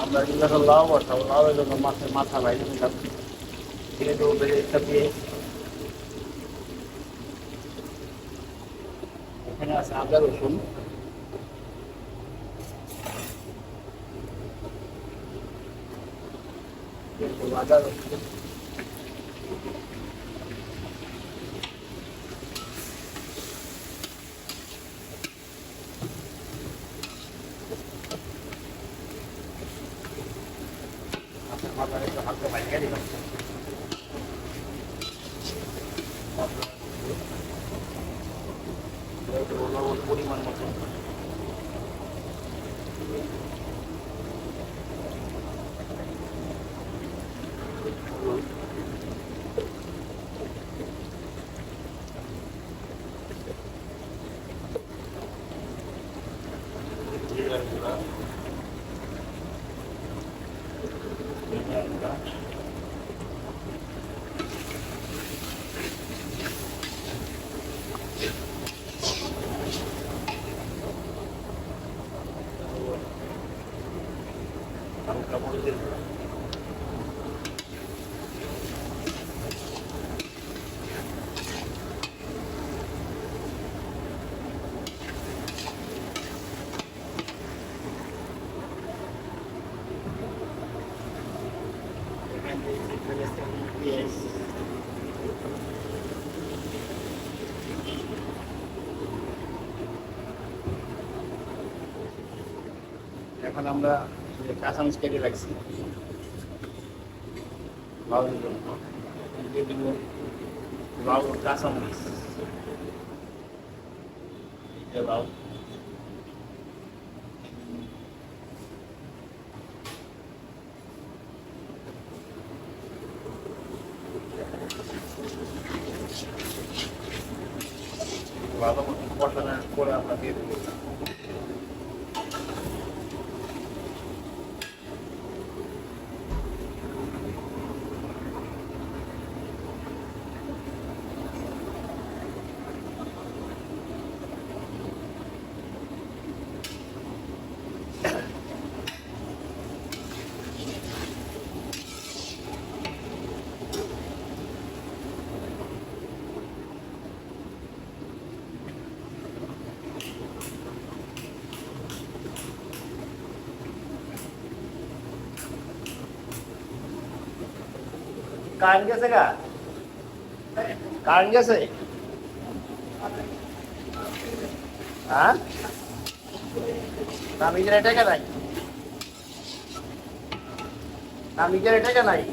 আমরা কিন্তু এখন লাউ বসাবো, লাউয়ের জন্য মাছের মাথা বাইরে নিলাম, দিয়ে দেবো বেরেস্তা দিয়ে। এখানে আছে আদা রসুন, আদা রসুন মাথার একটু হালকা বাইরে দিলাম। পরিমাণ মতো হালকা মরিচের গুঁড়া। এখন আমরা কাঁচামরিচ কেটে রাখছি লাউয়ের জন্য, দিয়ে দিব লাউ কাঁচামরিচ, লাউ ভালো মতো কষানোর পরে আমরা দিয়ে দেবো কারেন্ট গেছে গা, কারেন্ট গেছে। হ্যাঁ না নিজের টাকা নাই, না নিজের টাকা নাই।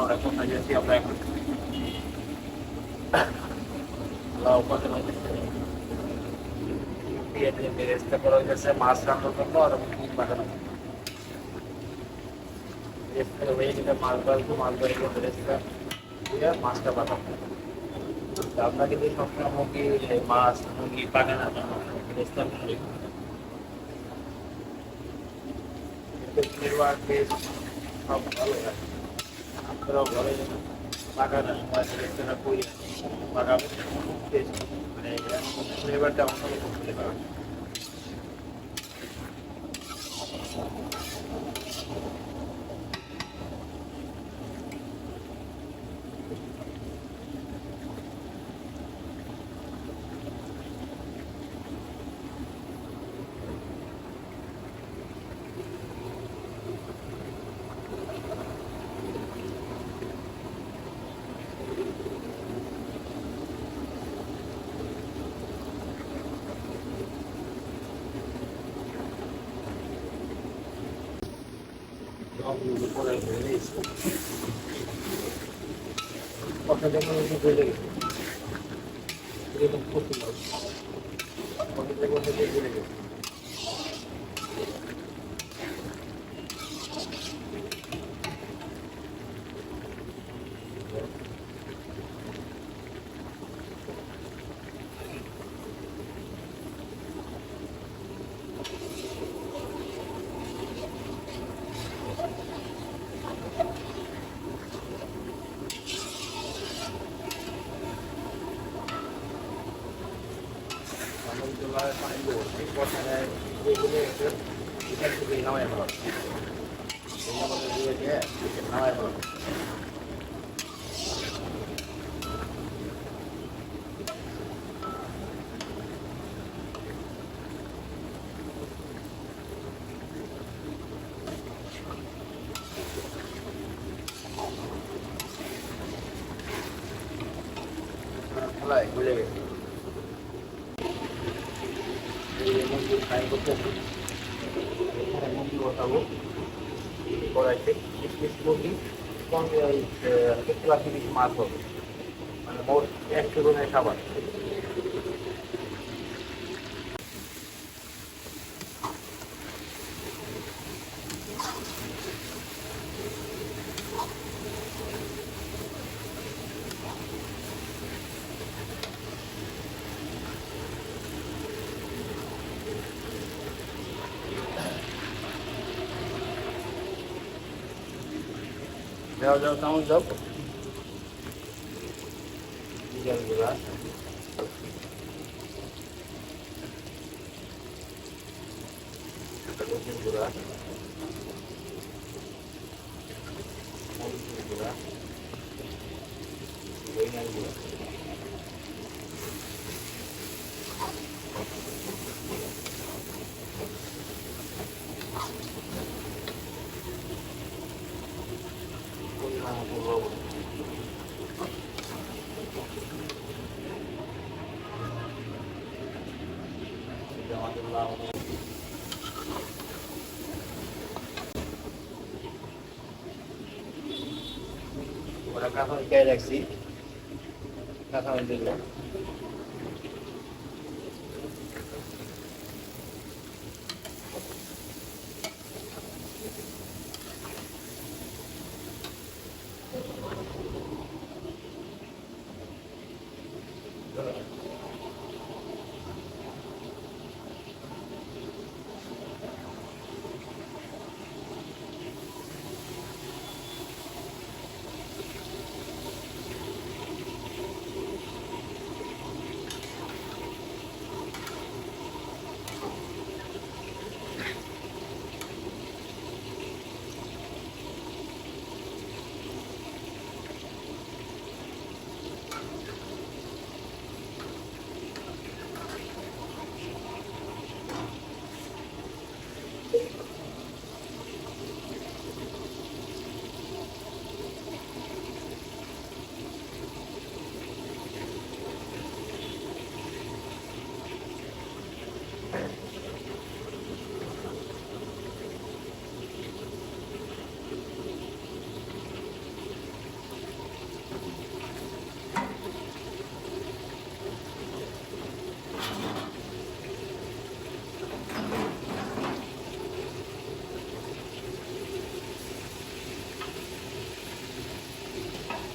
আমরা কোথায় গেছি, আমরা এখন লাউ পাতা দিয়ে বেরেস্তা করা হয়েছে মাছ রান্নার জন্য, আর মুরগি বানানো হয়ে গেলে মাছ বাড়বো, মাছ বাড়িয়ে বেরেস্তা দিয়ে মাছটা বানাবো। আপনাকে যদি সবসময় মুরগি মাছ মুরগি পাকানো বেরেস্তা সব ভালো লাগে। আপনারাও ঘরে পাকানো বেরেস্তাটা করি পাকাবো, মানে ফ্লেভারটা অন্যরকম ফ্লেভার। কথা দেখে বেড়ে গেছে, বেড়ে গেছে। এই কষায় দিয়ে একটু একটু নামাই ভালো দিয়ে নামাই ভালো বুঝে গেছি মুরগি ফ্রাই করতেছি এখানে মুরগি বসাবো কড়াইতে পিস মুরগি সঙ্গে ওই 70-80 পিস মাছ হবে মানে মোট 100 জনের খাবার যাও চামচ যাও বিরিয়ানি গুঁড়া রসুন গুঁড়া মরিচের গুঁড়া দইনার গুঁড়া পরিমাণ মতো লবণ আমাদের লবণ ওরা কাঁচা খেয়ে রাখছি কাঁচা দিল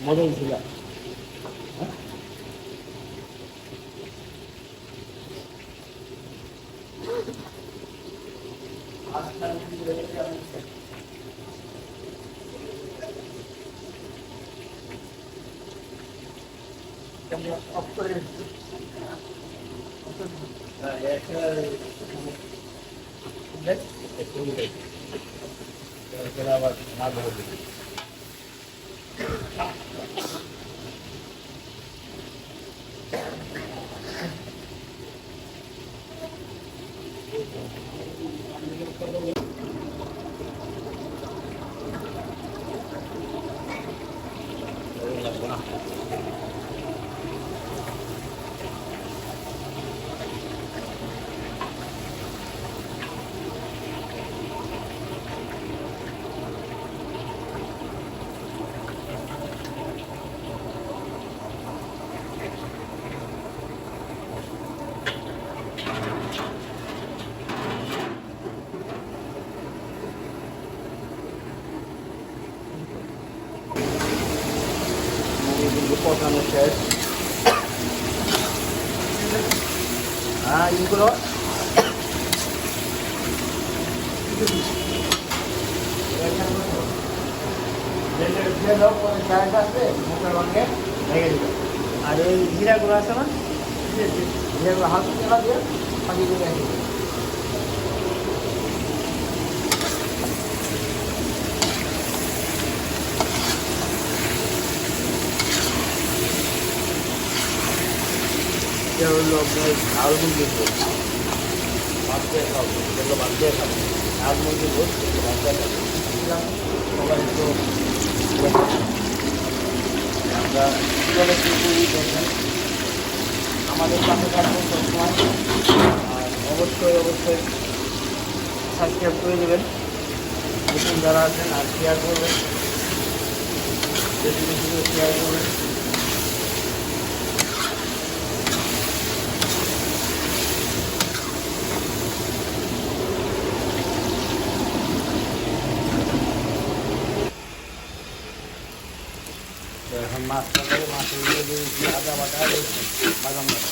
মজাই ছিল আবার না বলবি পকানো শেষ এইগুলো আর এই জিরাগুলো আছে না জিরাগুলো হালকা তেলা দিয়ে পানি দিয়ে এটা হলো আপনার ঝাল মুরগির গোশ, ভাত দিয়ে খাবো, এগুলো ভাত দিয়ে খাবো। ঝাল মুরগির গোশ এগুলো ভাত দিয়ে খাবো। সবাই তো আমরা কীভাবে কী করি দেখেন, আমাদের পাশে থাকবেন সবসময়। আর অবশ্যই সাবস্ক্রাইব করে দেবেন নতুন যারা আছেন, আর শেয়ার করবেন, বেশি বেশি করে শেয়ার করবেন। এখন মাছটা করে মাছের দিয়ে আদা বাটা বাদাম বাটা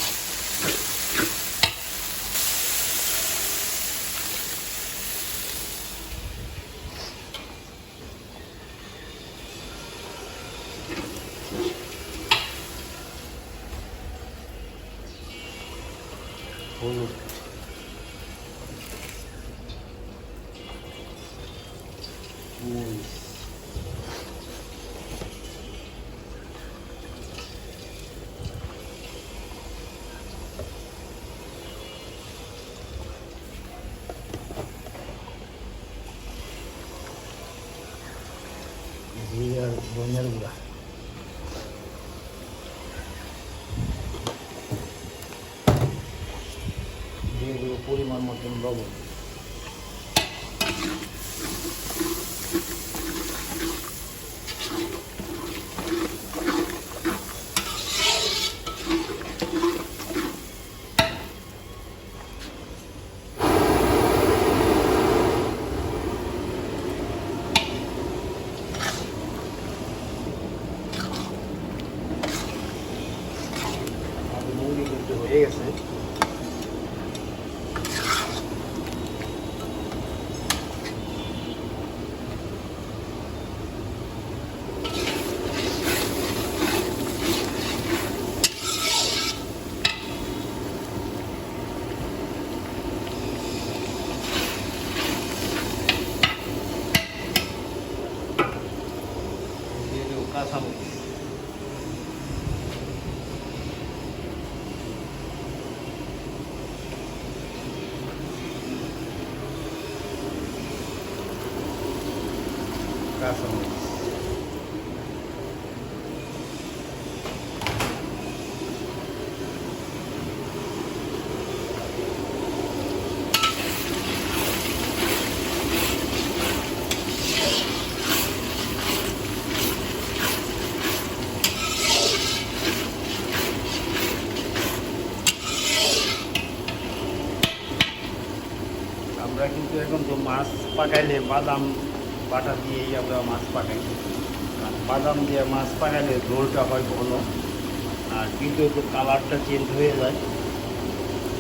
হলুদ, মরিচ, জিরে আর ধনিয়ার গুঁড়া, দিয়ে দেবো পরিমাণ মতন লবণ। মুরগি কিন্তু হয়ে গেছে। দিয়ে দেবো কাঁচামরিচ, কাঁচামরিচ, আমরা কিন্তু এখন তো মাছ পাকাইলে বাদাম বাটা দিয়েই আমরা মাছ পাকাই। আর বাদাম দিয়ে মাছ পাকাইলে ঝোলটা হয় ঘন, আর কিন্তু একটু কালারটা চেঞ্জ হয়ে যায়,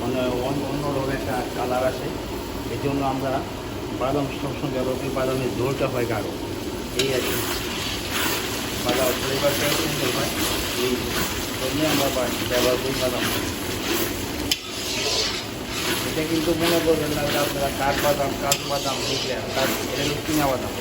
মানে অন্যরকম একটা কালার আসে। এই জন্য আমরা বাদাম সবসময় ব্যবহার করি, বাদামের ঝোলটা হয় গাঢ়, এই আর কি। বাদাম ফ্লেভারটা সুন্দর হয়, এই জন্যই আমরা ব্যবহার করি বাদাম। এটা কিন্তু মনে করবেন না যে আপনারা কাঠ বাদাম, কাজু বাদাম বুঝলেন, এটা কিনা বাদাম।